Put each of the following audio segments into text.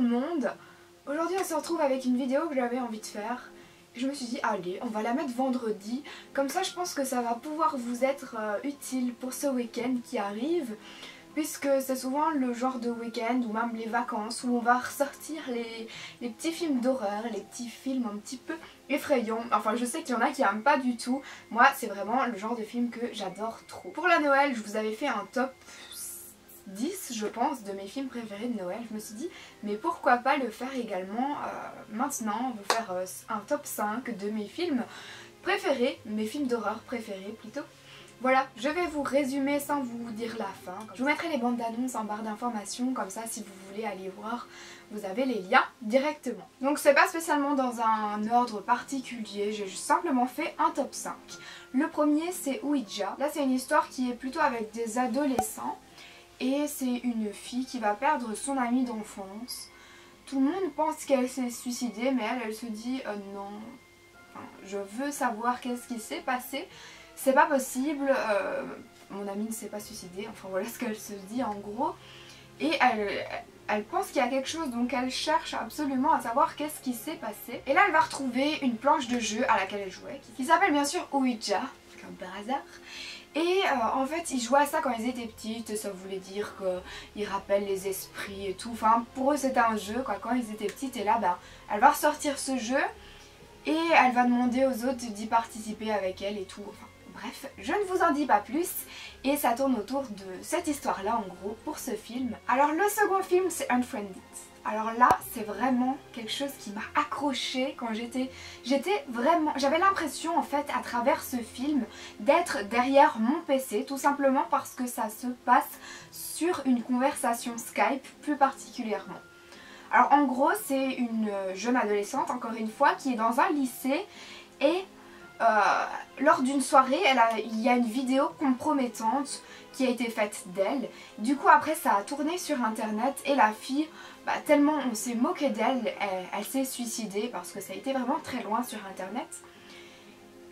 le monde. Aujourd'hui on se retrouve avec une vidéo que j'avais envie de faire. Je me suis dit allez, on va la mettre vendredi, comme ça je pense que ça va pouvoir vous être utile pour ce week-end qui arrive, puisque c'est souvent le genre de week-end ou même les vacances où on va ressortir les petits films d'horreur, les petits films un petit peu effrayants. Enfin je sais qu'il y en a qui n'aiment pas du tout, moi c'est vraiment le genre de film que j'adore trop. Pour la Noël je vous avais fait un top 10 je pense de mes films préférés de Noël. Je me suis dit mais pourquoi pas le faire également maintenant, vous faire un top 5 de mes films préférés, mes films d'horreur préférés plutôt. Voilà, je vais vous résumer sans vous dire la fin. Je vous mettrai les bandes d'annonces en barre d'informations, comme ça si vous voulez aller voir, vous avez les liens directement. Donc c'est pas spécialement dans un ordre particulier, j'ai simplement fait un top 5. Le premier c'est Ouija. Là c'est une histoire qui est plutôt avec des adolescents. Et c'est une fille qui va perdre son amie d'enfance. Tout le monde pense qu'elle s'est suicidée, mais elle se dit non, enfin, je veux savoir qu'est-ce qui s'est passé. C'est pas possible, mon amie ne s'est pas suicidée, enfin voilà ce qu'elle se dit en gros. Et elle pense qu'il y a quelque chose, donc elle cherche absolument à savoir qu'est-ce qui s'est passé. Et là elle va retrouver une planche de jeu à laquelle elle jouait, qui s'appelle bien sûr Ouija, comme par hasard. Et en fait ils jouaient à ça quand ils étaient petites, et ça voulait dire qu'ils rappellent les esprits et tout. Enfin pour eux c'était un jeu quoi, quand ils étaient petites. Et là bah, elle va ressortir ce jeu et elle va demander aux autres d'y participer avec elle et tout. Enfin bref, je ne vous en dis pas plus. Et ça tourne autour de cette histoire là en gros pour ce film. Alors le second film c'est Unfriended. Alors là c'est vraiment quelque chose qui m'a accrochée quand j'avais l'impression en fait à travers ce film d'être derrière mon PC, tout simplement parce que ça se passe sur une conversation Skype plus particulièrement. Alors en gros c'est une jeune adolescente encore une fois qui est dans un lycée et lors d'une soirée il y a une vidéo compromettante qui a été faite d'elle. Du coup après ça a tourné sur internet et la fille, bah, tellement on s'est moqué d'elle, elle s'est suicidée parce que ça a été vraiment très loin sur internet.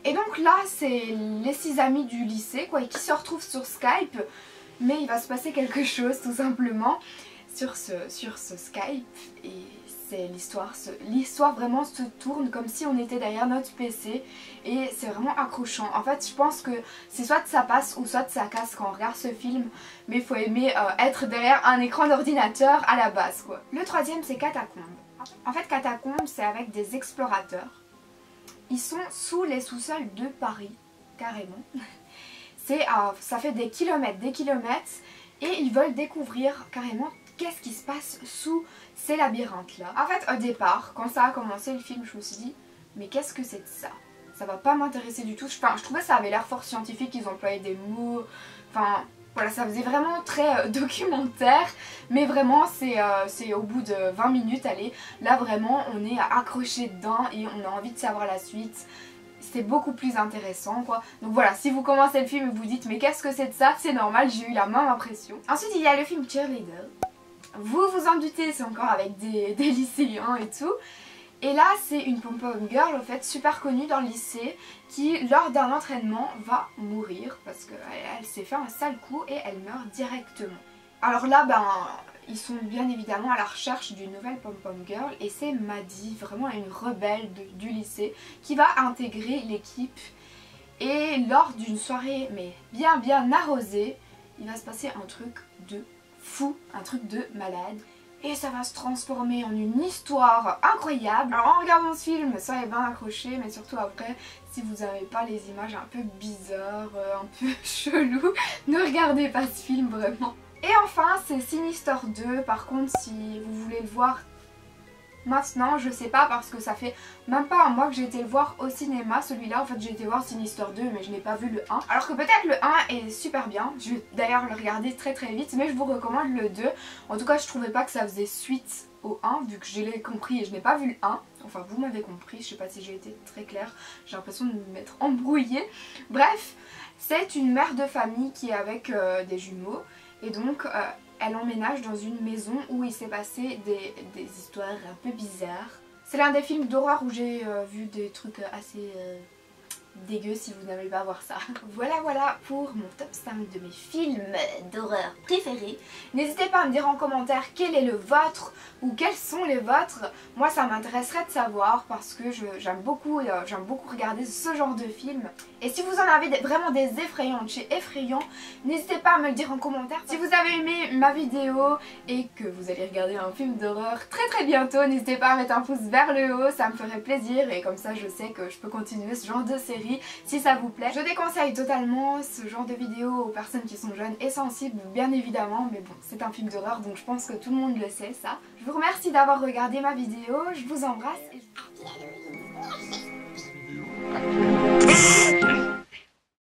Et donc là c'est les 6 amis du lycée quoi, qui se retrouvent sur Skype, mais il va se passer quelque chose tout simplement sur ce Skype. Et c'est l'histoire vraiment se tourne comme si on était derrière notre PC et c'est vraiment accrochant. En fait je pense que c'est soit ça passe ou soit ça casse quand on regarde ce film, mais il faut aimer être derrière un écran d'ordinateur à la base quoi. Le troisième c'est Catacombes. En fait Catacombes c'est avec des explorateurs. Ils sont sous les sous-sols de Paris, carrément. Ça fait des kilomètres et ils veulent découvrir carrément qu'est-ce qui se passe sous ces labyrinthes là. En fait au départ quand ça a commencé le film je me suis dit mais qu'est-ce que c'est de ça? Ça va pas m'intéresser du tout. Enfin je trouvais ça avait l'air fort scientifique, ils employaient des mots, enfin voilà ça faisait vraiment très documentaire. Mais vraiment c'est au bout de 20 minutes, allez, là vraiment on est accroché dedans et on a envie de savoir la suite. C'est beaucoup plus intéressant quoi. Donc voilà, si vous commencez le film et vous dites mais qu'est-ce que c'est de ça, c'est normal, j'ai eu la même impression. Ensuite il y a le film Cheerleader. Vous vous en doutez, c'est encore avec des lycéens et tout. Et là c'est une pom-pom girl en fait super connue dans le lycée qui lors d'un entraînement va mourir parce qu'elle s'est fait un sale coup et elle meurt directement. Alors là ben ils sont bien évidemment à la recherche d'une nouvelle pom-pom girl et c'est Maddie, vraiment une rebelle du lycée qui va intégrer l'équipe. Et lors d'une soirée mais bien arrosée, il va se passer un truc de fou, un truc de malade. Et ça va se transformer en une histoire incroyable. Alors en regardant ce film, soyez bien accrochés, mais surtout après, si vous n'avez pas les images un peu bizarres, un peu chelou, ne regardez pas ce film vraiment. Et enfin c'est Sinister 2, par contre si vous voulez le voir maintenant, je sais pas parce que ça fait même pas un mois que j'ai été le voir au cinéma celui-là. En fait j'ai été voir Sinister 2 mais je n'ai pas vu le 1. Alors que peut-être le 1 est super bien, je vais d'ailleurs le regarder très vite, mais je vous recommande le 2. En tout cas je trouvais pas que ça faisait suite au 1 vu que je l'ai compris et je n'ai pas vu le 1. Enfin vous m'avez compris, je sais pas si j'ai été très claire, j'ai l'impression de me m'être embrouillée. Bref, c'est une mère de famille qui est avec des jumeaux et donc elle emménage dans une maison où il s'est passé des histoires un peu bizarres. C'est l'un des films d'horreur où j'ai vu des trucs assez dégueu si vous n'aimez pas voir ça. Voilà pour mon top 5 de mes films d'horreur préférés. N'hésitez pas à me dire en commentaire quel est le vôtre ou quels sont les vôtres. Moi ça m'intéresserait de savoir parce que j'aime beaucoup regarder ce genre de films. Et si vous en avez vraiment des effrayants de chez Effrayant, n'hésitez pas à me le dire en commentaire. Si vous avez aimé ma vidéo et que vous allez regarder un film d'horreur très bientôt, n'hésitez pas à mettre un pouce vers le haut, ça me ferait plaisir et comme ça je sais que je peux continuer ce genre de série si ça vous plaît. Je déconseille totalement ce genre de vidéos aux personnes qui sont jeunes et sensibles bien évidemment, mais bon c'est un film d'horreur donc je pense que tout le monde le sait ça. Je vous remercie d'avoir regardé ma vidéo, je vous embrasse et...